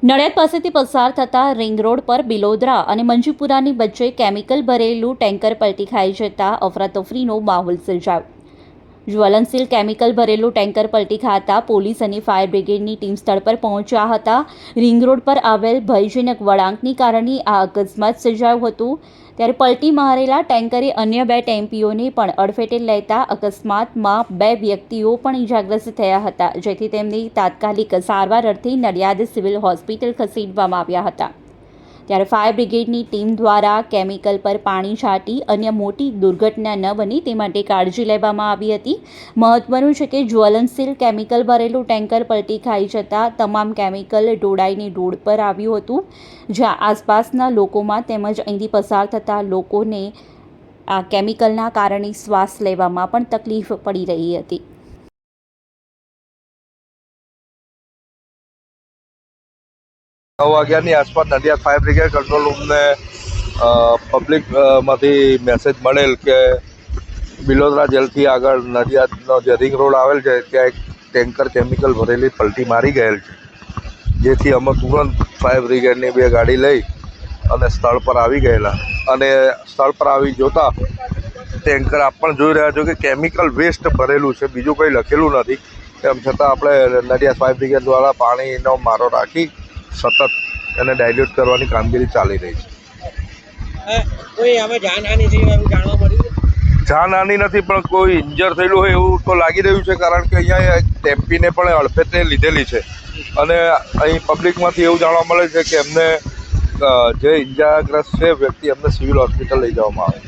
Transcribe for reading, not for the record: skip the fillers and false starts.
નડિયાદ પાસેથી પસાર થતા રિંગ રોડ પર બિલોદરા અને મંજુપુરાની વચ્ચે કેમિકલ ભરેલું ટેન્કર પલટી ખાઈ જતા અફરાતફરીનો માહોલ સર્જાયો. જ્વલનશીલ કેમિકલ ભરેલું ટેન્કર પલટી ખાતા પોલીસ અને ફાયર બ્રિગેડની ટીમ સ્થળ પર પહોંચ્યા હતા. રિંગ રોડ પર આવેલ ભયજનક વળાંકની કારણે આ અકસ્માત સર્જાયું હતું. ત્યારે પલટી મારેલા ટેન્કરે અન્ય 2 ટેમ્પીઓને પણ અડફેટે લેતા અકસ્માતમાં 2 વ્યક્તિઓ પણ ઇજાગ્રસ્ત થયા હતા, જેથી તેમને તાત્કાલિક સારવાર અર્થે નડિયાદ સિવિલ હોસ્પિટલ ખસેડવામાં આવ્યા હતા. ત્યારે ફાયર બ્રિગેડની ટીમ દ્વારા કેમિકલ પર પાણી છાંટી અન્ય મોટી દુર્ઘટના ન બને તે માટે કાળજી લેવામાં આવી હતી. મહત્વનું છે કે જ્વલનશીલ કેમિકલ ભરેલું ટેન્કર પલટી ખાઈ જતાં તમામ કેમિકલ ઢોળાઈને રોડ પર આવ્યું હતું, જ્યાં આસપાસના લોકોમાં તેમજ અહીંથી પસાર થતા લોકોને આ કેમિકલના કારણે શ્વાસ લેવામાં પણ તકલીફ પડી રહી હતી. વાગ્યાની આસપાસ નડિયાદ ફાયર બ્રિગેડ કંટ્રોલ રૂમને પબ્લિકમાંથી મેસેજ મળેલ કે બિલોદરા જેલથી આગળ નડિયાદનો જે રિંગ રોડ આવેલ છે ત્યાં એક ટેન્કર કેમિકલ ભરેલી પલટી મારી ગયેલ છે, જેથી અમે તુરંત ફાયર બ્રિગેડની 2 ગાડી લઈ અને સ્થળ પર આવી ગયેલા અને સ્થળ પર આવી જોતા ટેન્કર આપ પણ જોઈ રહ્યા છો કે કેમિકલ વેસ્ટ ભરેલું છે, બીજું કંઈ લખેલું નથી. તેમ છતાં આપણે નડિયાદ ફાયર બ્રિગેડ દ્વારા પાણીનો મારો રાખી સતત એને ડાયલ્યુટ કરવાની કામગીરી ચાલી રહી છે. કોઈ આમાં જાનહાનિ થઈ એવું જાણવા મળ્યું? જાનહાનિ નથી, પણ કોઈ ઇન્જર થયેલું હોય એવું તો લાગી રહ્યું છે, કારણ કે અહીંયા એક ટેમ્પીને પણ અડફેટે લીધેલી છે અને અહીં પબ્લિકમાંથી એવું જાણવા મળે છે કે એમને જે ઇજાગ્રસ્ત છે વ્યક્તિ એમને સિવિલ હોસ્પિટલ લઈ જવામાં આવે.